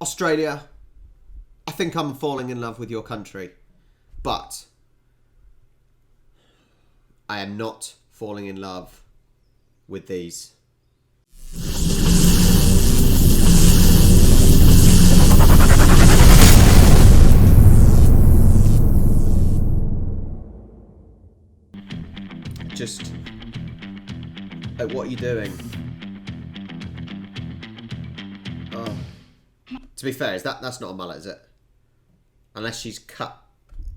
Australia, I think I'm falling in love with your country, but I am not falling in love with these. Just, what are you doing? Oh. To be fair, that's not a mullet, is it? Unless she's cut.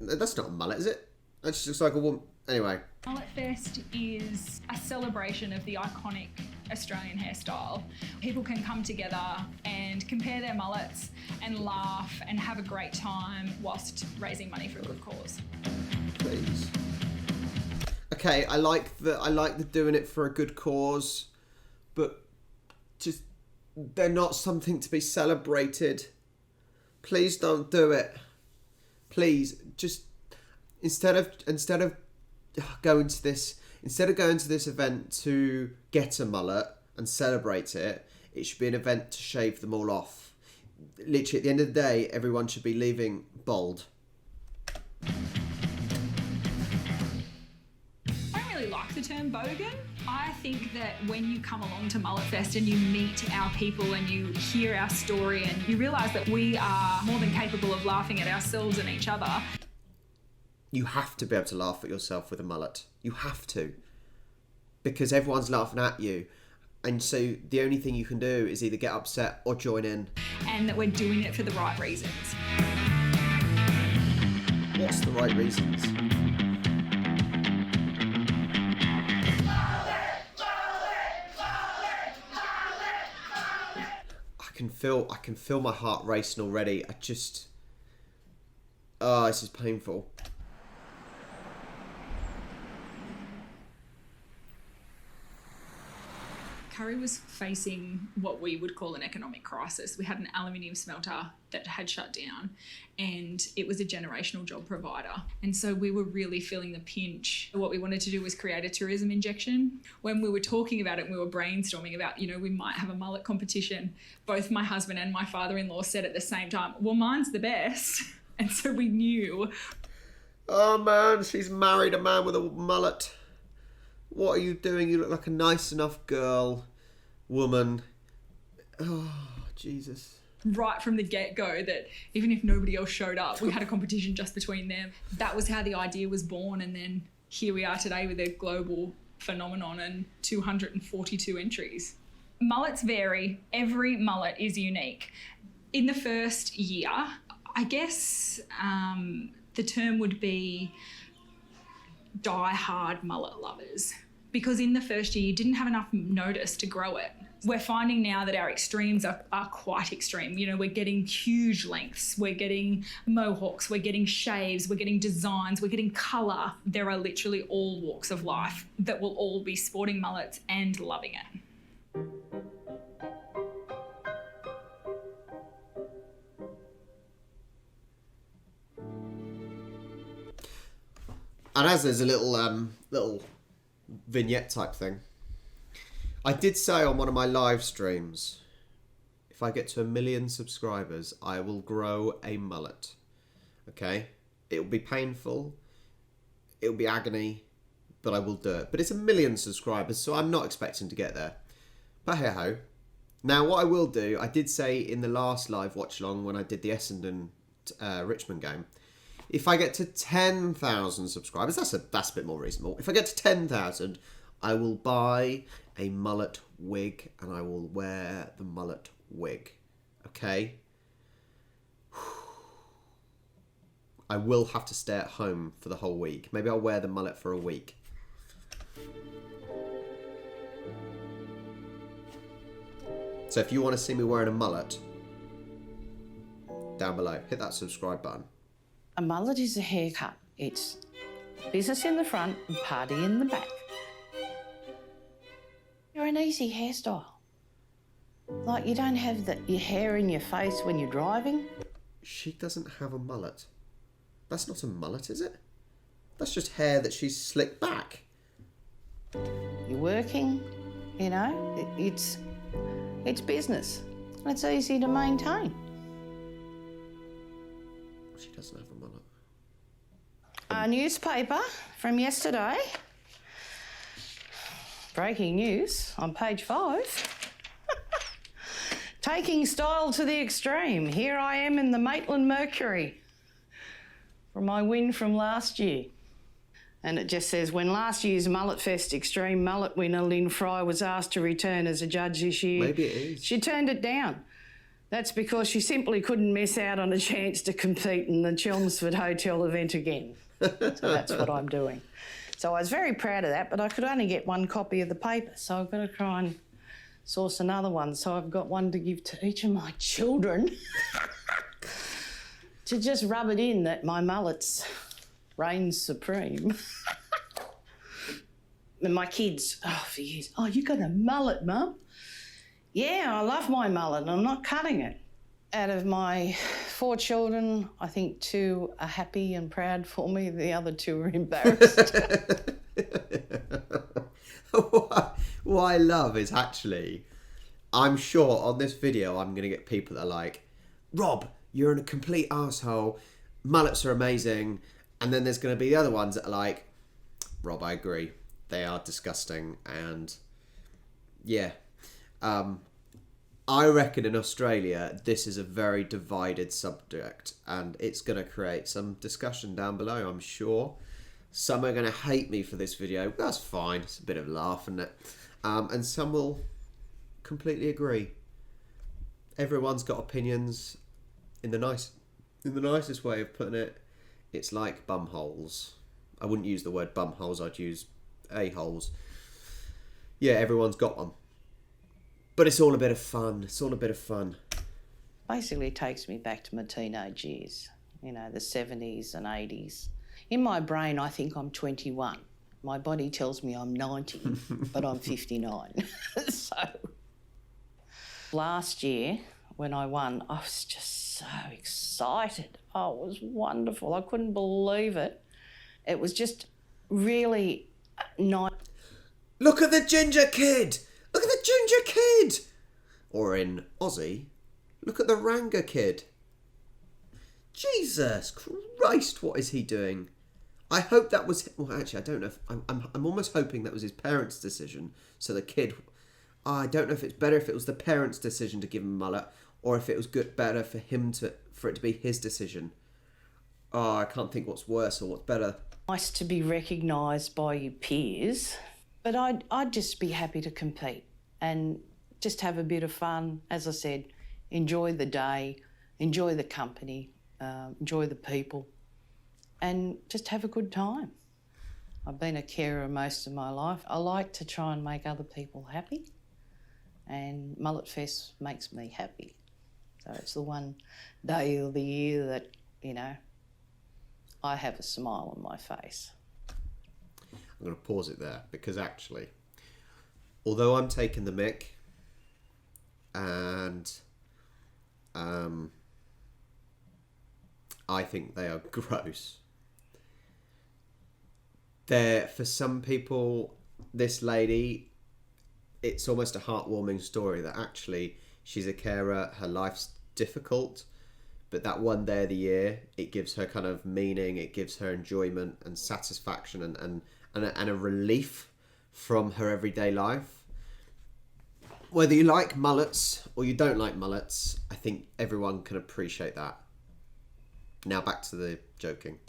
That's not a mullet, is it? That just looks like a woman. Anyway. Mullet Fest is a celebration of the iconic Australian hairstyle. People can come together and compare their mullets and laugh and have a great time whilst raising money for a good cause. Please. Okay, I like the doing it for a good cause, but just they're not something to be celebrated. Please don't do it. Please, just instead of going to this event to get a mullet and celebrate it, it should be an event to shave them all off. Literally, at the end of the day, everyone should be leaving bald. Like the term bogan. I think that when you come along to Mullet Fest and you meet our people and you hear our story and you realise that we are more than capable of laughing at ourselves and each other. You have to be able to laugh at yourself with a mullet. You have to. Because everyone's laughing at you. And so the only thing you can do is either get upset or join in. And that we're doing it for the right reasons. What's the right reasons? I can feel my heart racing already. This is painful. Curry was facing what we would call an economic crisis. We had an aluminium smelter that had shut down and it was a generational job provider. And so we were really feeling the pinch. What we wanted to do was create a tourism injection. When we were talking about it and we were brainstorming about, we might have a mullet competition, both my husband and my father-in-law said at the same time, well, mine's the best. And so we knew. Oh man, she's married a man with a mullet. What are you doing? You look like a nice enough girl, woman. Oh, Jesus. Right from the get-go that even if nobody else showed up, we had a competition just between them. That was how the idea was born, and then here we are today with a global phenomenon and 242 entries. Mullets vary. Every mullet is unique. In the first year, I guess the term would be die-hard mullet lovers, because in the first year you didn't have enough notice to grow it. We're finding now that our extremes are quite extreme. We're getting huge lengths, we're getting mohawks, we're getting shaves, we're getting designs, we're getting colour. There are literally all walks of life that will all be sporting mullets and loving it. And as there's a little vignette type thing, I did say on one of my live streams, if I get to 1 million subscribers, I will grow a mullet. Okay? It'll be painful, it'll be agony, but I will do it. But it's 1 million subscribers, so I'm not expecting to get there. But hey ho. Now what I will do, I did say in the last live watch along when I did the Essendon Richmond game, if I get to 10,000 subscribers, that's a bit more reasonable. If I get to 10,000, I will buy a mullet wig and I will wear the mullet wig. Okay? I will have to stay at home for the whole week. Maybe I'll wear the mullet for a week. So if you want to see me wearing a mullet, down below, hit that subscribe button. A mullet is a haircut. It's business in the front and party in the back. You're an easy hairstyle. Like you don't have your hair in your face when you're driving. She doesn't have a mullet. That's not a mullet, is it? That's just hair that she's slicked back. You're working, it's business. It's easy to maintain. She doesn't have a mullet. A newspaper from yesterday. Breaking news on page 5. Taking style to the extreme. Here I am in the Maitland Mercury from my win from last year. And it just says, when last year's Mullet Fest Extreme Mullet winner Lynn Fry was asked to return as a judge this year, Maybe it is. she turned it down. That's because she simply couldn't miss out on a chance to compete in the Chelmsford Hotel event again. So that's what I'm doing. So I was very proud of that, but I could only get one copy of the paper, so I've got to try and source another one. So I've got one to give to each of my children to just rub it in that my mullets reign supreme. And my kids, for years, you got a mullet, Mum? Yeah, I love my mullet and I'm not cutting it. Out of my 4 children, I think 2 are happy and proud for me. The other 2 are embarrassed. What I love is actually, I'm sure on this video I'm going to get people that are like, Rob, you're a complete arsehole, mullets are amazing. And then there's going to be the other ones that are like, Rob, I agree. They are disgusting. And yeah. I reckon in Australia, this is a very divided subject. And it's going to create some discussion down below, I'm sure. Some are going to hate me for this video. That's fine. It's a bit of a laugh, isn't it? And some will completely agree. Everyone's got opinions in the nicest way of putting it. It's like bumholes. I wouldn't use the word bumholes, I'd use a-holes. Yeah, everyone's got one. But it's all a bit of fun. It's all a bit of fun. Basically takes me back to my teenage years, the 70s and 80s. In my brain, I think I'm 21. My body tells me I'm 90, but I'm 59. So last year, when I won, I was just so excited. Oh, it was wonderful. I couldn't believe it. It was just really nice. Look at the ginger kid! Look at the ginger kid! Or in Aussie, look at the Ranga kid. Jesus Christ, what is he doing? I hope that was... Well, actually, I don't know. I'm almost hoping that was his parents' decision. So the kid... I don't know if it's better if it was the parents' decision to give him a mullet, or if it was better for it to be his decision. Oh, I can't think what's worse or what's better. Nice to be recognised by your peers, but I'd just be happy to compete and just have a bit of fun. As I said, enjoy the day, enjoy the company, enjoy the people, and just have a good time. I've been a carer most of my life. I like to try and make other people happy, and Mullet Fest makes me happy. So it's the one day of the year that, I have a smile on my face. I'm going to pause it there because actually, although I'm taking the mick and I think they are gross, for some people, this lady, it's almost a heartwarming story that actually she's a carer, her life's difficult, but that one day of the year, it gives her kind of meaning, it gives her enjoyment and satisfaction and a relief from her everyday life. Whether you like mullets or you don't like mullets, I think everyone can appreciate that. Now back to the joking.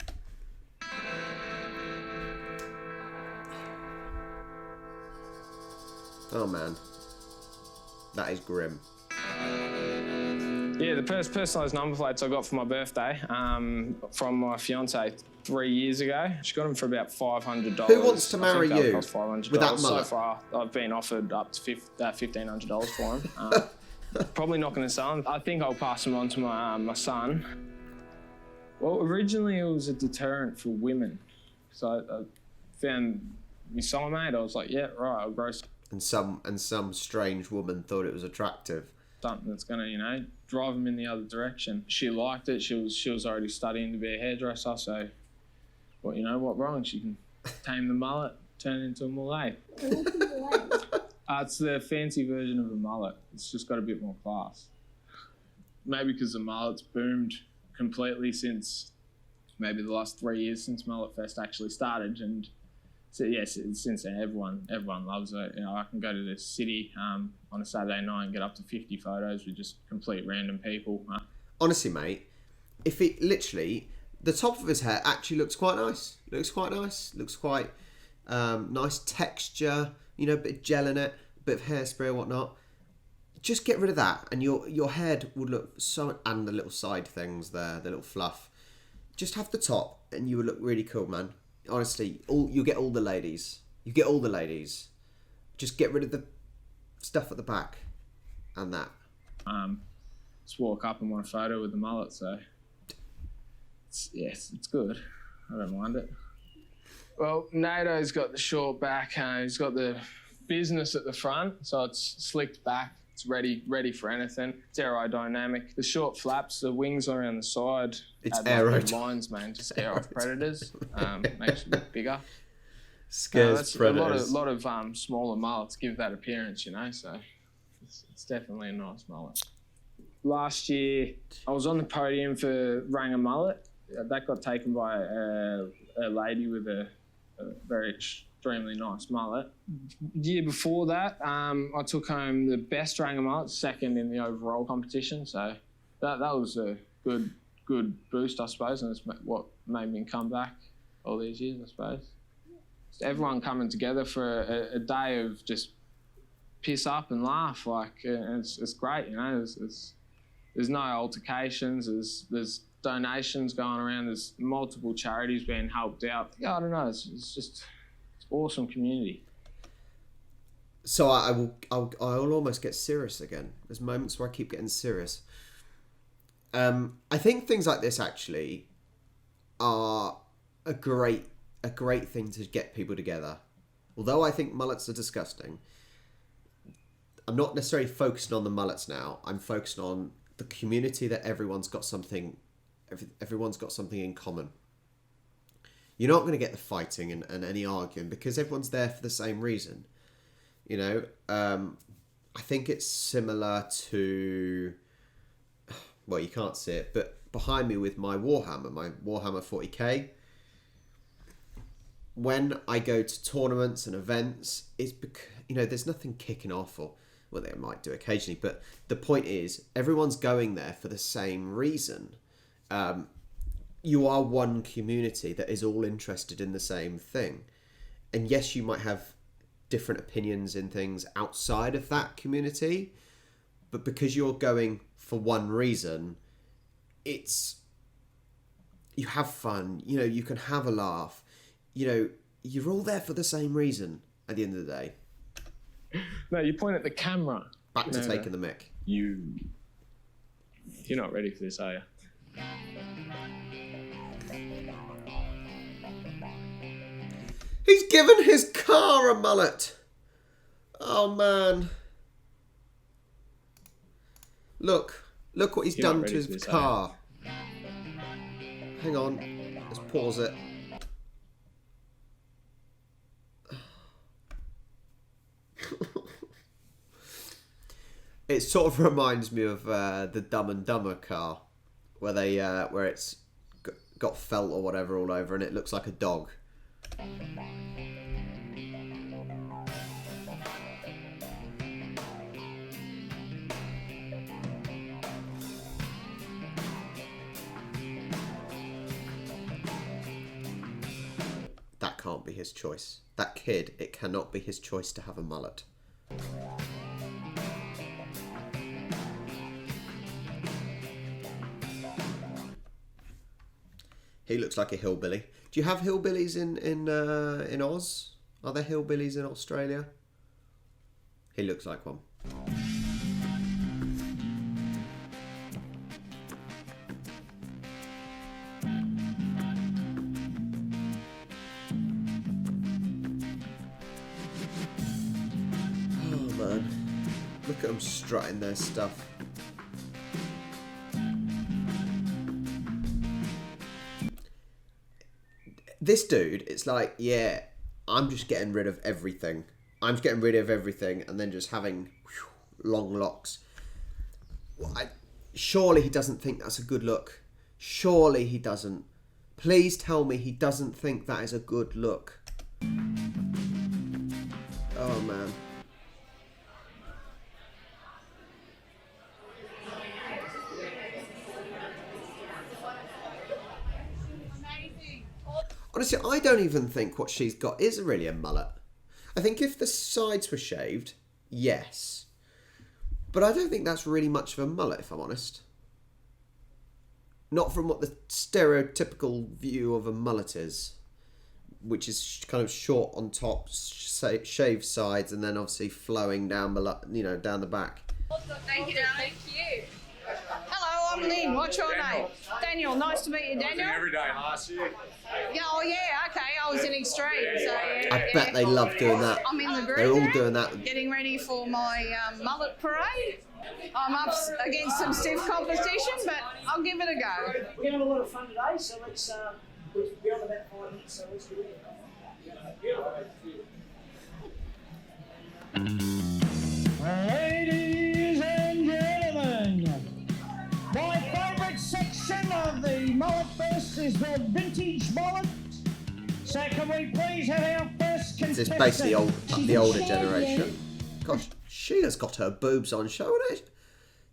Oh man, that is grim. Yeah, the personalised number plates I got for my birthday from my fiance 3 years ago. She got them for about $500. Who wants to marry you cost $500. with that So mullet? far, I've been offered up to $1,500 for them. Probably not going to sell them. I think I'll pass them on to my son. Well, originally it was a deterrent for women. So I found my soulmate. I was like, yeah, right, I'll grow some. And some strange woman thought it was attractive. Something that's going to, drive them in the other direction. She liked it. She was already studying to be a hairdresser, so, what wrong? She can tame the mullet, turn it into a mullet. It's the fancy version of a mullet. It's just got a bit more class. Maybe because the mullet's boomed completely since maybe the last 3 years since Mullet Fest actually started. And so, yes, since then, everyone loves it. You know, I can go to the city on a Saturday night and get up to 50 photos with just complete random people. Honestly, mate, if it literally, the top of his hair actually looks quite nice. Looks quite nice texture. You know, a bit of gel in it, a bit of hairspray and whatnot. Just get rid of that, and your head would look so. And the little side things there, the little fluff. Just have the top, and you would look really cool, man. Honestly, you get all the ladies. You get all the ladies. Just get rid of the stuff at the back, and that. Just walk up and want a photo with the mullet, so it's good. I don't mind it. Well, NATO's got the short back. He's got the business at the front, so it's slicked back. It's ready for anything. It's aerodynamic. The short flaps, the wings around the side. It's aerodynamic lines, man. Just scare off predators. Makes you look bigger. Scares predators. A lot of smaller mullets give that appearance, you know. So it's definitely a nice mullet. Last year, I was on the podium for Rang a Mullet. That got taken by a lady with a very extremely nice mullet. The year before that, I took home the best Rang a Mullet, second in the overall competition. So that was a good boost, I suppose, and it's what made me come back all these years, I suppose. Just everyone coming together for a day of just piss up and laugh, and it's great, you know. There's no altercations. There's donations going around. There's multiple charities being helped out. Yeah, I don't know. It's awesome community. So I'll almost get serious again. There's moments where I keep getting serious. I think things like this actually are a great thing to get people together. Although I think mullets are disgusting, I'm not necessarily focusing on the mullets now. I'm focusing on the community, that everyone's got something in common. You're not going to get the fighting and any arguing because everyone's there for the same reason. You know, I think it's similar to, well, you can't see it, but behind me with my Warhammer 40k, when I go to tournaments and events, it's because, you know, there's nothing kicking off, or well, they might do occasionally, but the point is everyone's going there for the same reason. You are one community that is all interested in the same thing. And yes, you might have different opinions in things outside of that community, but because you're going for one reason, you have fun, you know, you can have a laugh, you know, you're all there for the same reason at the end of the day. No, you point at the camera. Back to taking the mic. You're not ready for this, are you? He's given his car a mullet. Oh man. Look what he's done to his car. Hang on, let's pause it. It sort of reminds me of the Dumb and Dumber car, where it's got felt or whatever all over, and it looks like a dog. That can't be his choice. That kid, it cannot be his choice to have a mullet. He looks like a hillbilly. Do you have hillbillies in Oz? Are there hillbillies in Australia? He looks like one. Oh man, look at them strutting their stuff. This dude, it's like, yeah, I'm just getting rid of everything. I'm just getting rid of everything and then just having long locks. Well, surely he doesn't think that's a good look. Surely he doesn't. Please tell me he doesn't think that is a good look. Oh, man. Honestly, I don't even think what she's got is really a mullet. I think if the sides were shaved, yes. But I don't think that's really much of a mullet, if I'm honest. Not from what the stereotypical view of a mullet is, which is kind of short on top, shaved sides, and then obviously flowing down down the back. Thank you, darling. Thank you. Hello, I'm Lynn. What's your name? Daniel. Nice to meet you, Daniel. Every day last year. Yeah, oh yeah, okay. I was in Extreme, so yeah. I bet they love doing that. I'm in the group. They're all doing that. Getting ready for my Mullet Parade. I'm up against some stiff competition, but I'll give it a go. We're going to have a lot of fun today, so let's be on about 5 minutes, so let's do it. Ladies and gentlemen, my favourite section of the Mullet Fest is the vintage mullet. So can we please have our first contestant? It's basically the older generation. Gosh, she has got her boobs on show, isn't it?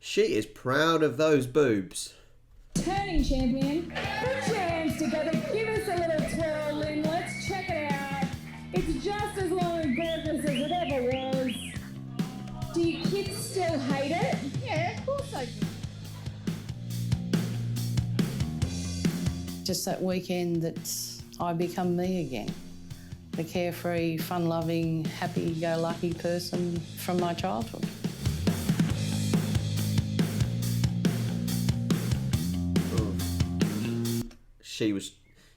She is proud of those boobs. Turning champion, put your hands together, give us a little twirl, Lynn. Let's check it out. It's just as long and gorgeous as it ever was. Do your kids still hate it? Yeah, of course they do. Just that weekend that I become me again. The carefree, fun-loving, happy-go-lucky person from my childhood.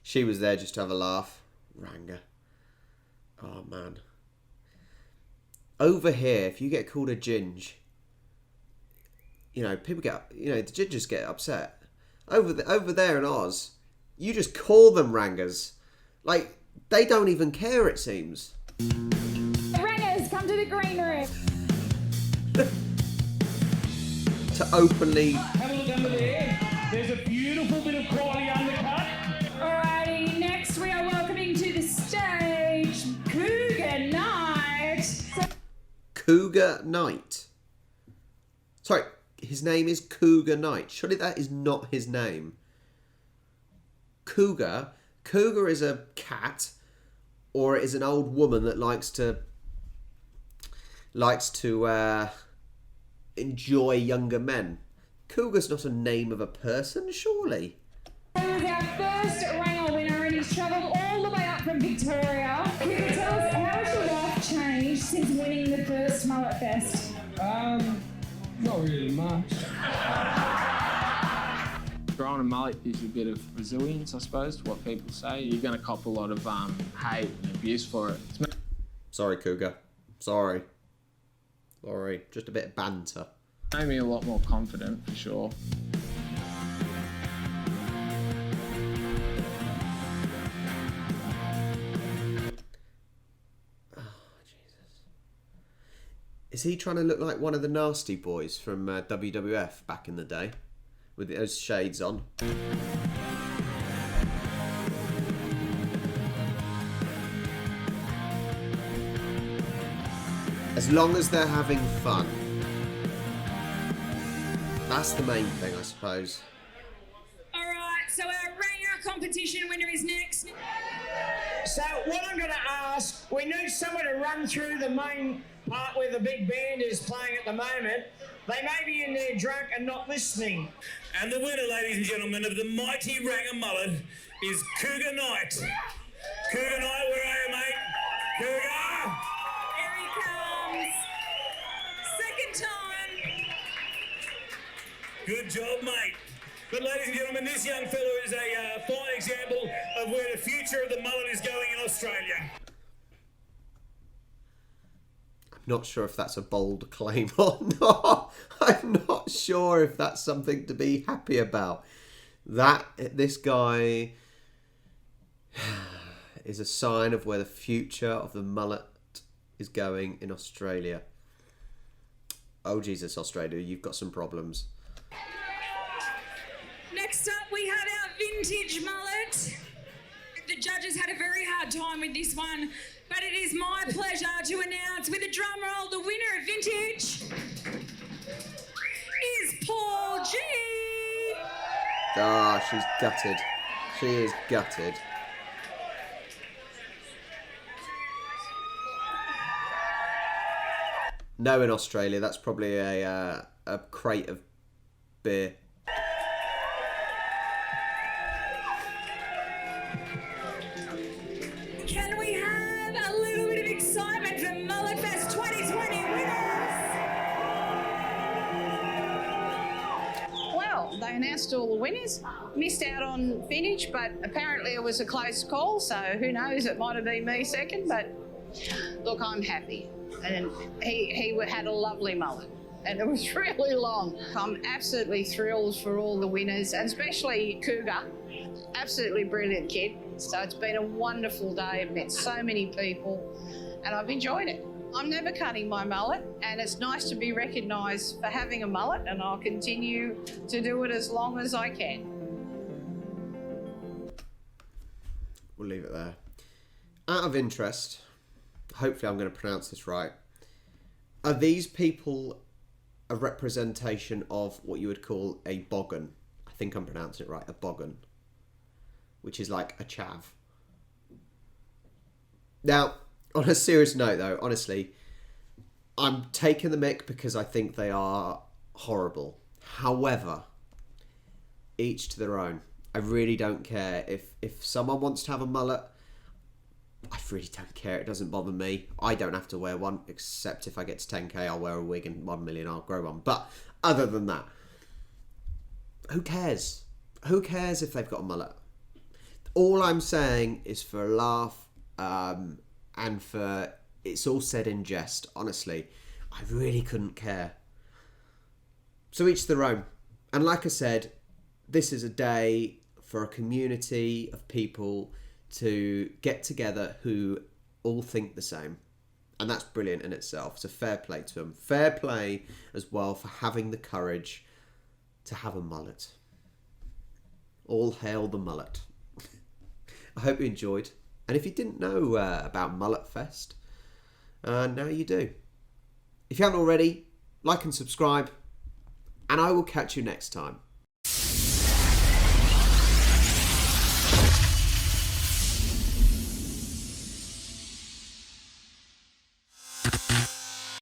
She was there just to have a laugh. Ranga. Oh, man. Over here, if you get called a ginge, people get, the gingers get upset. Over there in Oz, you just call them Rangas. Like, they don't even care, it seems. Rangers, come to the green room. To openly... Have a look under there. There's a beautiful bit of quality undercut. Alrighty, next we are welcoming to the stage Cougar Knight. Cougar Knight. Sorry, his name is Cougar Knight. Surely that is not his name. Cougar is a cat, or it is an old woman that likes to enjoy younger men. Cougar's not a name of a person, surely. He was our first Ranger winner and he's travelled all the way up from Victoria. Can you tell us how has your life changed since winning the first Mullet Fest? Not really much. Growing a mullet gives you a bit of resilience, I suppose, to what people say. You're going to cop a lot of hate and abuse for it. Sorry, Cougar. Sorry. Just a bit of banter. Made me a lot more confident, for sure. Is he trying to look like one of the nasty boys from WWF back in the day? With those shades on. As long as they're having fun. That's the main thing, I suppose. Alright, so our Ranger competition winner is next. So what I'm going to ask, we need someone to run through the main part where the big band is playing at the moment. They may be in there drunk and not listening. And the winner, ladies and gentlemen, of the mighty Ranger Mullet is Cougar Knight. Cougar Knight, where are you, mate? Cougar! Here he comes. Second time. Good job, mate. But ladies and gentlemen, this young fellow is a fine example of where the future of the mullet is going in Australia. Not sure if that's a bold claim or not. I'm not sure if that's something to be happy about. This guy is a sign of where the future of the mullet is going in Australia. Oh Jesus, Australia, you've got some problems. Next up we have vintage mullet. The judges had a very hard time with this one, but it is my pleasure to announce with a drum roll the winner of vintage is Paul G. Ah, she's gutted. She is gutted. No, in Australia, that's probably a crate of beer. Can we have a little bit of excitement for Mullet Fest 2020 winners? Well, they announced all the winners. Missed out on finish, but apparently it was a close call, so who knows, it might have been me second, but look, I'm happy. And he had a lovely mullet, and it was really long. I'm absolutely thrilled for all the winners, and especially Cougar. Absolutely brilliant kid. So it's been a wonderful day. I've met so many people, and I've enjoyed it. I'm never cutting my mullet, and it's nice to be recognised for having a mullet, and I'll continue to do it as long as I can. We'll leave it there. Out of interest, hopefully I'm going to pronounce this right, are these people a representation of what you would call a boggin? I think I'm pronouncing it right, a boggin, which is like a chav. Now, on a serious note though, honestly, I'm taking the mick because I think they are horrible. However, each to their own. I really don't care. If someone wants to have a mullet, I really don't care. It doesn't bother me. I don't have to wear one, except if I get to 10k, I'll wear a wig, and 1 million, I'll grow one. But other than that, who cares? Who cares if they've got a mullet? All I'm saying is for a laugh, and for it's all said in jest. Honestly, I really couldn't care. So each their own. And like I said, this is a day for a community of people to get together who all think the same. And that's brilliant in itself. So fair play to them. Fair play as well for having the courage to have a mullet. All hail the mullet. I hope you enjoyed. And if you didn't know about Mullet Fest, now you do. If you haven't already, like and subscribe. And I will catch you next time.